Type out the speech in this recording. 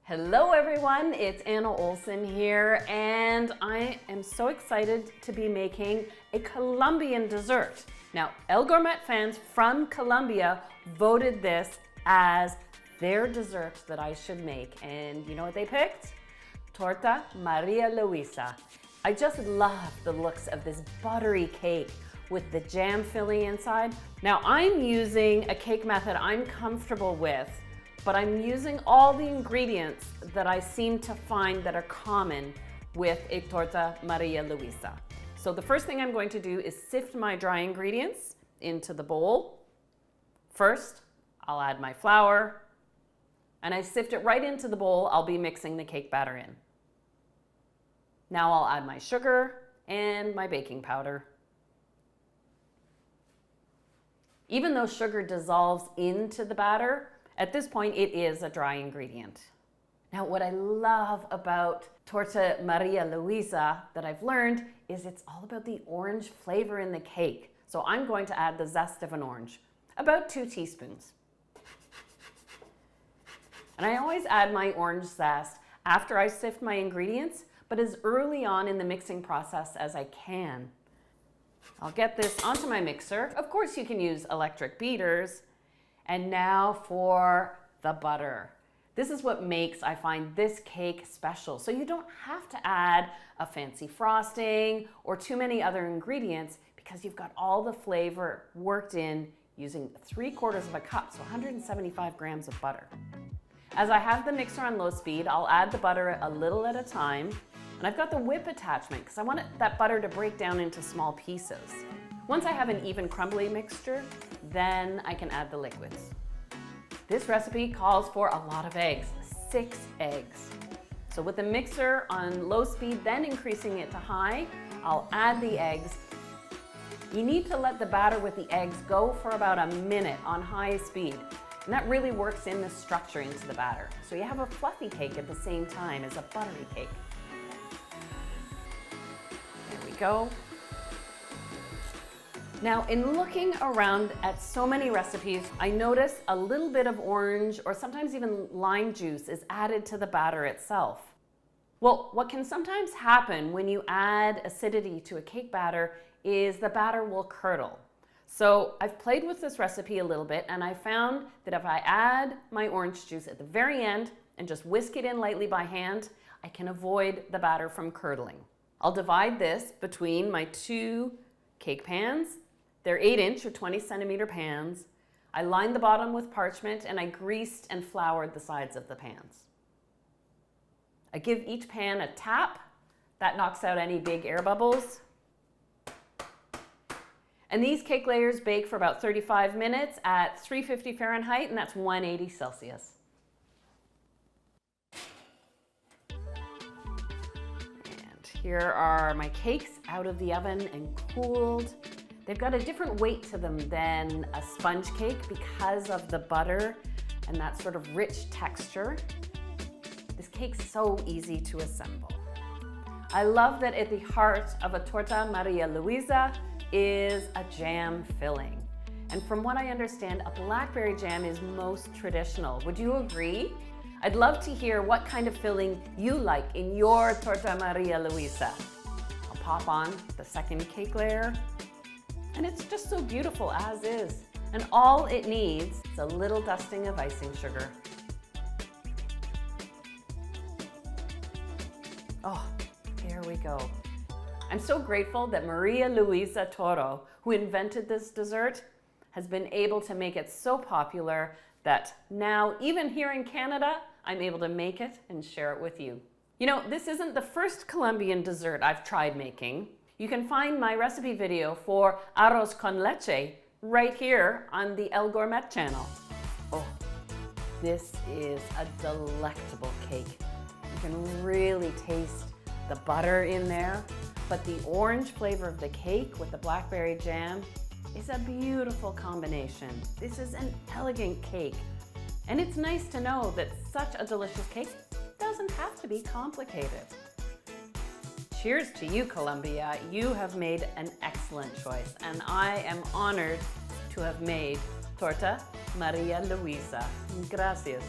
Hello everyone, it's Anna Olson here, and I am so excited to be making a Colombian dessert. Now, El Gourmet fans from Colombia voted this as their dessert that I should make, and you know what they picked? Torta Maria Luisa. I just love the looks of this buttery cake with the jam filling inside. Now, I'm using a cake method I'm comfortable with, but I'm using all the ingredients that I seem to find that are common with a Torta Maria Luisa. So the first thing I'm going to do is sift my dry ingredients into the bowl. First, I'll add my flour, and I sift it right into the bowl I'll be mixing the cake batter in. Now I'll add my sugar and my baking powder. Even though sugar dissolves into the batter, at this point, it is a dry ingredient. Now, what I love about Torta Maria Luisa that I've learned is it's all about the orange flavor in the cake. So I'm going to add the zest of an orange, about 2 teaspoons. And I always add my orange zest after I sift my ingredients, but as early on in the mixing process as I can. I'll get this onto my mixer. Of course, you can use electric beaters. And now for the butter. This is what makes, I find, this cake special. So you don't have to add a fancy frosting or too many other ingredients because you've got all the flavor worked in using 3/4 of a cup, so 175 grams of butter. As I have the mixer on low speed, I'll add the butter a little at a time. And I've got the whip attachment because I want that butter to break down into small pieces. Once I have an even crumbly mixture, then I can add the liquids. This recipe calls for a lot of eggs, 6 eggs. So with the mixer on low speed, then increasing it to high, I'll add the eggs. You need to let the batter with the eggs go for about a minute on high speed. And that really works in the structure into the batter. So you have a fluffy cake at the same time as a buttery cake. There we go. Now, in looking around at so many recipes, I notice a little bit of orange or sometimes even lime juice is added to the batter itself. Well, what can sometimes happen when you add acidity to a cake batter is the batter will curdle. So I've played with this recipe a little bit, and I found that if I add my orange juice at the very end and just whisk it in lightly by hand, I can avoid the batter from curdling. I'll divide this between my 2 cake pans. They're 8-inch or 20-centimeter pans. I lined the bottom with parchment and I greased and floured the sides of the pans. I give each pan a tap. That knocks out any big air bubbles. And these cake layers bake for about 35 minutes at 350 Fahrenheit, and that's 180 Celsius. And here are my cakes out of the oven and cooled. They've got a different weight to them than a sponge cake because of the butter and that sort of rich texture. This cake's so easy to assemble. I love that at the heart of a Torta Maria Luisa is a jam filling. And from what I understand, a blackberry jam is most traditional. Would you agree? I'd love to hear what kind of filling you like in your Torta Maria Luisa. I'll pop on the second cake layer. And it's just so beautiful as is. And all it needs is a little dusting of icing sugar. Oh, there we go. I'm so grateful that Maria Luisa Toro, who invented this dessert, has been able to make it so popular that now, even here in Canada, I'm able to make it and share it with you. You know, this isn't the first Colombian dessert I've tried making. You can find my recipe video for arroz con leche right here on the El Gourmet channel. Oh, this is a delectable cake. You can really taste the butter in there, but the orange flavor of the cake with the blackberry jam is a beautiful combination. This is an elegant cake, and it's nice to know that such a delicious cake doesn't have to be complicated. Cheers to you, Colombia. You have made an excellent choice, and I am honored to have made Torta Maria Luisa. Gracias.